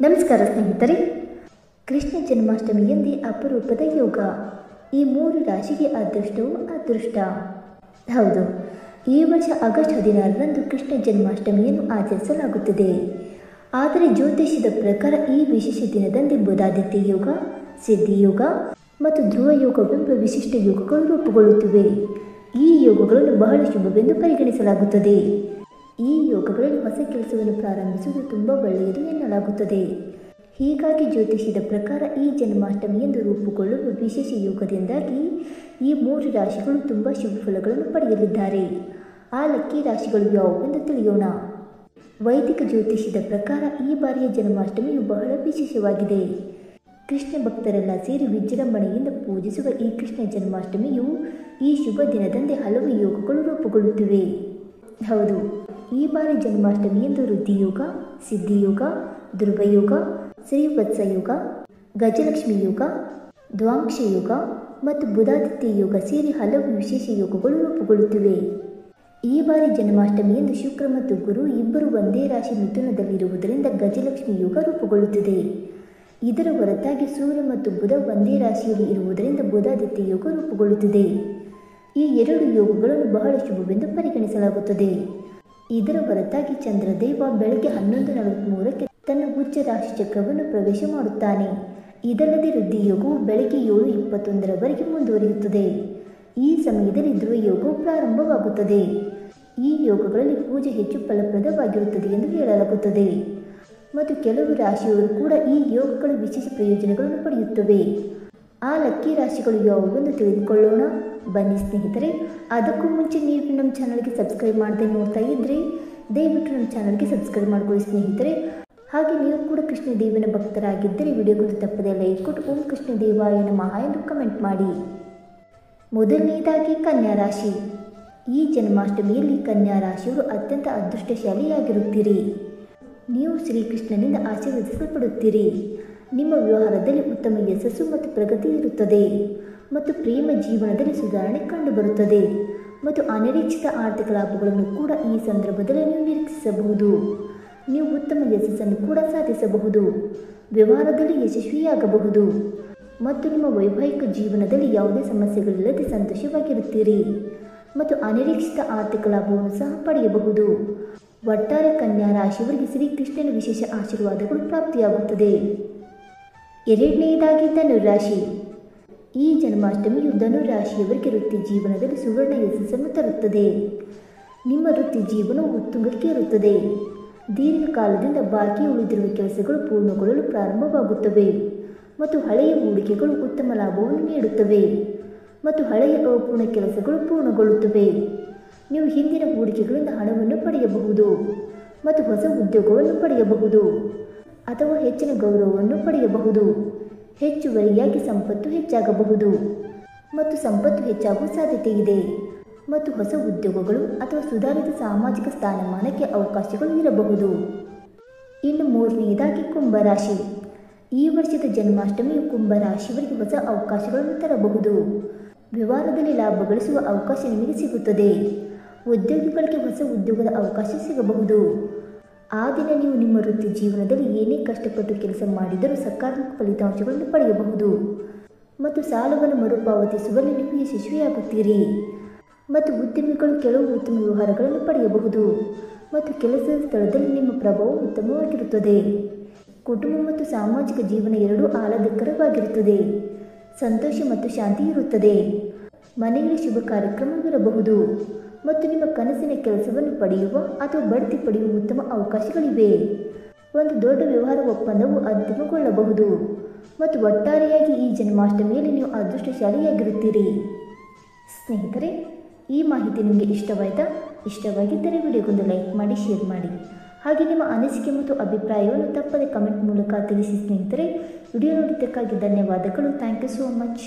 ನಮಸ್ಕಾರ ಸ್ನೇಹಿತರೆ. ಕೃಷ್ಣ ಜನ್ಮಾಷ್ಟಮಿ ಎಂದೇ ಅಪರೂಪದ ಯೋಗ. ಈ 3 ರಾಶಿಗೆ ಅದೃಷ್ಟವೂ ಅದೃಷ್ಟ. ಹೌದು, ಈ ವರ್ಷ ಆಗಸ್ಟ್ 16ರಂದು ಕೃಷ್ಣ ಜನ್ಮಾಷ್ಟಮಿಯನ್ನು ಆಚರಿಸಲಾಗುತ್ತದೆ. ಆದರೆ ಜ್ಯೋತಿಷ್ಯದ ಪ್ರಕಾರ ಈ ವಿಶೇಷ ದಿನದಂದೇ ಬುಧಾದಿತ್ಯ ಯೋಗ, ಸಿದ್ಧಿಯೋಗ ಮತ್ತು ಧ್ರುವ ಯೋಗವೆಂಬ ವಿಶಿಷ್ಟ ಯೋಗಗಳು ರೂಪುಗೊಳ್ಳುತ್ತಿವೆ. ಈ ಯೋಗಗಳನ್ನು ಬಹಳ ಶುಭವೆಂದು ಪರಿಗಣಿಸಲಾಗುತ್ತದೆ. ಈ ಯೋಗಗಳಲ್ಲಿ ಹೊಸ ಕೆಲಸವನ್ನು ಪ್ರಾರಂಭಿಸುವುದು ತುಂಬ ಒಳ್ಳೆಯದು ಎನ್ನಲಾಗುತ್ತದೆ. ಹೀಗಾಗಿ ಜ್ಯೋತಿಷ್ಯದ ಪ್ರಕಾರ ಈ ಜನ್ಮಾಷ್ಟಮಿಯಂದು ರೂಪುಗೊಳ್ಳುವ ವಿಶೇಷ ಯೋಗದಿಂದಾಗಿ ಈ 3 ರಾಶಿಗಳು ತುಂಬ ಶುಭ ಫಲಗಳನ್ನು ಪಡೆಯಲಿದ್ದಾರೆ. ಆ ಲಕ್ಕಿ ರಾಶಿಗಳು ಯಾವುವೆಂದು ತಿಳಿಯೋಣ. ವೈದಿಕ ಜ್ಯೋತಿಷ್ಯದ ಪ್ರಕಾರ ಈ ಬಾರಿಯ ಜನ್ಮಾಷ್ಟಮಿಯು ಬಹಳ ವಿಶೇಷವಾಗಿದೆ. ಕೃಷ್ಣ ಭಕ್ತರೆಲ್ಲ ಸೇರಿ ವಿಜೃಂಭಣೆಯಿಂದ ಪೂಜಿಸುವ ಈ ಕೃಷ್ಣ ಜನ್ಮಾಷ್ಟಮಿಯು ಈ ಶುಭ ದಿನದಂದೇ ಹಲವು ಯೋಗಗಳು ರೂಪುಗೊಳ್ಳುತ್ತಿವೆ. ಹೌದು, ಈ ಬಾರಿ ಜನ್ಮಾಷ್ಟಮಿಯಂದು ವೃದ್ಧಿಯೋಗ, ಸಿದ್ಧಿಯೋಗ, ಧ್ರುವಯೋಗ, ಶ್ರೀವತ್ಸ ಯೋಗ, ಗಜಲಕ್ಷ್ಮಿ ಯೋಗ, ದ್ವಾಂಕ್ಷ ಯೋಗ ಮತ್ತು ಬುಧಾದಿತ್ಯ ಯೋಗ ಸೇರಿ ಹಲವು ವಿಶೇಷ ಯೋಗಗಳು ರೂಪುಗೊಳ್ಳುತ್ತಿವೆ. ಈ ಬಾರಿ ಜನ್ಮಾಷ್ಟಮಿಯಂದು ಶುಕ್ರ ಮತ್ತು ಗುರು ಇಬ್ಬರು ಒಂದೇ ರಾಶಿ ಮಿಥುನದಲ್ಲಿರುವುದರಿಂದ ಗಜಲಕ್ಷ್ಮಿ ಯೋಗ ರೂಪುಗೊಳ್ಳುತ್ತಿದೆ. ಇದರ ಹೊರತಾಗಿ ಸೂರ್ಯ ಮತ್ತು ಬುಧ ಒಂದೇ ರಾಶಿಯಲ್ಲಿ ಇರುವುದರಿಂದ ಬುಧಾದಿತ್ಯ ಯೋಗ ರೂಪುಗೊಳ್ಳುತ್ತಿದೆ. ಈ 2 ಯೋಗಗಳನ್ನು ಬಹಳ ಶುಭವೆಂದು ಪರಿಗಣಿಸಲಾಗುತ್ತದೆ. ಇದರ ಹೊರತಾಗಿ ಚಂದ್ರದೇವ ಬೆಳಗ್ಗೆ 11:43ಕ್ಕೆ ತನ್ನ ಉಚ್ಚ ರಾಶಿ ಚಕ್ರವನ್ನು ಪ್ರವೇಶ ಮಾಡುತ್ತಾನೆ. ಇದಲ್ಲದೆ ವೃದ್ಧಿಯೋಗವು ಬೆಳಗ್ಗೆ 7:21ರವರೆಗೆ ಮುಂದುವರಿಯುತ್ತದೆ. ಈ ಸಮಯದಲ್ಲಿ ಧ್ರುವಯೋಗವು ಪ್ರಾರಂಭವಾಗುತ್ತದೆ. ಈ ಯೋಗಗಳಲ್ಲಿ ಪೂಜೆ ಹೆಚ್ಚು ಫಲಪ್ರದವಾಗಿರುತ್ತದೆ ಎಂದು ಹೇಳಲಾಗುತ್ತದೆ ಮತ್ತು ಕೆಲವು ರಾಶಿಯವರು ಕೂಡ ಈ ಯೋಗಗಳ ವಿಶೇಷ ಪ್ರಯೋಜನಗಳನ್ನು ಪಡೆಯುತ್ತವೆ. ಆ ಲಕ್ಕಿ ರಾಶಿಗಳು ಯಾವುವೆಂದು ತಿಳಿದುಕೊಳ್ಳೋಣ ಬನ್ನಿ ಸ್ನೇಹಿತರೆ. ಅದಕ್ಕೂ ಮುಂಚೆ ನೀವು ನಮ್ಮ ಚಾನಲ್ಗೆ ಸಬ್ಸ್ಕ್ರೈಬ್ ಮಾಡದೆ ನೋಡ್ತಾ ಇದ್ದರೆ ದಯವಿಟ್ಟು ನಮ್ಮ ಚಾನಲ್ಗೆ ಸಬ್ಸ್ಕ್ರೈಬ್ ಮಾಡ್ಕೊಳ್ಳಿ ಸ್ನೇಹಿತರೆ. ಹಾಗೆ ನೀವು ಕೂಡ ಕೃಷ್ಣ ದೇವನ ಭಕ್ತರಾಗಿದ್ದರೆ ವಿಡಿಯೋಗೊಂದು ತಪ್ಪದೆ ಲೈಕ್ ಕೊಟ್ಟು ಓಂ ಕೃಷ್ಣ ದೇವಾಯ ನಮಃ ಎಂದು ಕಮೆಂಟ್ ಮಾಡಿ. ಮೊದಲನೇದಾಗಿ ಕನ್ಯಾ ರಾಶಿ. ಈ ಜನ್ಮಾಷ್ಟಮಿಯಲ್ಲಿ ಕನ್ಯಾ ರಾಶಿಯವರು ಅತ್ಯಂತ ಅದೃಷ್ಟಶಾಲಿಯಾಗಿರುತ್ತೀರಿ. ನೀವು ಶ್ರೀಕೃಷ್ಣನಿಂದ ಆಶೀರ್ವದಿಸಲ್ಪಡುತ್ತೀರಿ. ನಿಮ್ಮ ವ್ಯವಹಾರದಲ್ಲಿ ಉತ್ತಮ ಯಶಸ್ಸು ಮತ್ತು ಪ್ರಗತಿ ಇರುತ್ತದೆ ಮತ್ತು ಪ್ರೇಮ ಜೀವನದಲ್ಲಿ ಸುಧಾರಣೆ ಕಂಡುಬರುತ್ತದೆ ಮತ್ತು ಅನಿರೀಕ್ಷಿತ ಆರ್ಥಿಕ ಲಾಭಗಳನ್ನು ಕೂಡ ಈ ಸಂದರ್ಭದಲ್ಲಿ ನೀವು ನಿರೀಕ್ಷಿಸಬಹುದು. ನೀವು ಉತ್ತಮ ಯಶಸ್ಸನ್ನು ಕೂಡ ಸಾಧಿಸಬಹುದು. ವ್ಯವಹಾರದಲ್ಲಿ ಯಶಸ್ವಿಯಾಗಬಹುದು ಮತ್ತು ನಿಮ್ಮ ವೈವಾಹಿಕ ಜೀವನದಲ್ಲಿ ಯಾವುದೇ ಸಮಸ್ಯೆಗಳಿಲ್ಲದೆ ಸಂತೋಷವಾಗಿರುತ್ತೀರಿ ಮತ್ತು ಅನಿರೀಕ್ಷಿತ ಆರ್ಥಿಕ ಲಾಭವನ್ನು ಸಹ ಪಡೆಯಬಹುದು. ಒಟ್ಟಾರೆ ಕನ್ಯಾ ರಾಶಿಯವರಿಗೆ ಶ್ರೀಕೃಷ್ಣನ ವಿಶೇಷ ಆಶೀರ್ವಾದಗಳು ಪ್ರಾಪ್ತಿಯಾಗುತ್ತದೆ. ಎರಡನೆಯದಾಗಿ ಧನುರಾಶಿ. ಈ ಜನ್ಮಾಷ್ಟಮಿಯು ಧನುರಾಶಿಯವರಿಗೆ ವೃತ್ತಿ ಜೀವನದಲ್ಲಿ ಸುವರ್ಣ ಯಶಸ್ಸನ್ನು ತರುತ್ತದೆ. ನಿಮ್ಮ ವೃತ್ತಿ ಜೀವನವು ಉತ್ತುಂಗಕ್ಕೆ ಇರುತ್ತದೆ. ದೀರ್ಘಕಾಲದಿಂದ ಬಾಕಿ ಉಳಿದಿರುವ ಕೆಲಸಗಳು ಪೂರ್ಣಗೊಳ್ಳಲು ಪ್ರಾರಂಭವಾಗುತ್ತವೆ ಮತ್ತು ಹಳೆಯ ಹೂಡಿಕೆಗಳು ಉತ್ತಮ ಲಾಭವನ್ನು ನೀಡುತ್ತವೆ ಮತ್ತು ಹಳೆಯ ಅಪೂರ್ಣ ಕೆಲಸಗಳು ಪೂರ್ಣಗೊಳ್ಳುತ್ತವೆ. ನೀವು ಹಿಂದಿನ ಹೂಡಿಕೆಗಳಿಂದ ಹಣವನ್ನು ಪಡೆಯಬಹುದು ಮತ್ತು ಹೊಸ ಉದ್ಯೋಗವನ್ನು ಪಡೆಯಬಹುದು ಅಥವಾ ಹೆಚ್ಚಿನ ಗೌರವವನ್ನು ಪಡೆಯಬಹುದು. ಹೆಚ್ಚುವರಿಯಾಗಿ ಸಂಪತ್ತು ಹೆಚ್ಚಾಗಬಹುದು ಮತ್ತು ಸಂಪತ್ತು ಹೆಚ್ಚಾಗುವ ಸಾಧ್ಯತೆ ಇದೆ ಮತ್ತು ಹೊಸ ಉದ್ಯೋಗಗಳು ಅಥವಾ ಸುಧಾರಿತ ಸಾಮಾಜಿಕ ಸ್ಥಾನಮಾನಕ್ಕೆ ಅವಕಾಶಗಳು ಇರಬಹುದು. ಇನ್ನು ಮೂರನೆಯದಾಗಿ ಕುಂಭರಾಶಿ. ಈ ವರ್ಷದ ಜನ್ಮಾಷ್ಟಮಿಯು ಕುಂಭರಾಶಿಯವರಿಗೆ ಹೊಸ ಅವಕಾಶಗಳನ್ನು ತರಬಹುದು. ವ್ಯವಹಾರದಲ್ಲಿ ಲಾಭ ಗಳಿಸುವ ಅವಕಾಶ ನಿಮಗೆ ಸಿಗುತ್ತದೆ. ಉದ್ಯೋಗಿಗಳಿಗೆ ಹೊಸ ಉದ್ಯೋಗದ ಅವಕಾಶ ಸಿಗಬಹುದು. ಆ ದಿನ ನೀವು ನಿಮ್ಮ ವೃತ್ತಿ ಜೀವನದಲ್ಲಿ ಏನೇ ಕಷ್ಟಪಟ್ಟು ಕೆಲಸ ಮಾಡಿದರೂ ಸಕಾರಾತ್ಮಕ ಫಲಿತಾಂಶಗಳನ್ನು ಪಡೆಯಬಹುದು ಮತ್ತು ಸಾಲವನ್ನು ಮರುಪಾವತಿಸುವಲ್ಲಿ ನೀವು ಯಶಸ್ವಿಯಾಗುತ್ತೀರಿ ಮತ್ತು ಉದ್ಯಮಿಗಳು ಕೆಲವು ಉತ್ತಮ ವ್ಯವಹಾರಗಳನ್ನು ಪಡೆಯಬಹುದು ಮತ್ತು ಕೆಲಸದ ಸ್ಥಳದಲ್ಲಿ ನಿಮ್ಮ ಪ್ರಭಾವ ಉತ್ತಮವಾಗಿರುತ್ತದೆ. ಕುಟುಂಬ ಮತ್ತು ಸಾಮಾಜಿಕ ಜೀವನ ಎರಡೂ ಆಹ್ಲಾದಕರವಾಗಿರುತ್ತದೆ. ಸಂತೋಷ ಮತ್ತು ಶಾಂತಿ ಇರುತ್ತದೆ. ಮನೆಯಲ್ಲಿ ಶುಭ ಕಾರ್ಯಕ್ರಮವಿರಬಹುದು ಮತ್ತು ನಿಮ್ಮ ಕನಸಿನ ಕೆಲಸವನ್ನು ಪಡೆಯುವ ಅಥವಾ ಬಡ್ತಿ ಪಡೆಯುವ ಉತ್ತಮ ಅವಕಾಶಗಳಿವೆ. ಒಂದು ದೊಡ್ಡ ವ್ಯವಹಾರ ಒಪ್ಪಂದವು ಅಂತಿಮಗೊಳ್ಳಬಹುದು ಮತ್ತು ಒಟ್ಟಾರೆಯಾಗಿ ಈ ಜನ್ಮಾಷ್ಟಮಿಯಲ್ಲಿ ನೀವು ಅದೃಷ್ಟಶಾಲಿಯಾಗಿರುತ್ತೀರಿ. ಸ್ನೇಹಿತರೆ, ಈ ಮಾಹಿತಿ ನಿಮಗೆ ಇಷ್ಟವಾಯಿತಾ? ಇಷ್ಟವಾಗಿದ್ದರೆ ವಿಡಿಯೋಗೊಂದು ಲೈಕ್ ಮಾಡಿ, ಶೇರ್ ಮಾಡಿ. ಹಾಗೆ ನಿಮ್ಮ ಅನಿಸಿಕೆ ಮತ್ತು ಅಭಿಪ್ರಾಯವನ್ನು ತಪ್ಪದೆ ಕಮೆಂಟ್ ಮೂಲಕ ತಿಳಿಸಿ ಸ್ನೇಹಿತರೆ. ವಿಡಿಯೋ ನೋಡಿದ್ದಕ್ಕಾಗಿ ಧನ್ಯವಾದಗಳು. Thank you so much.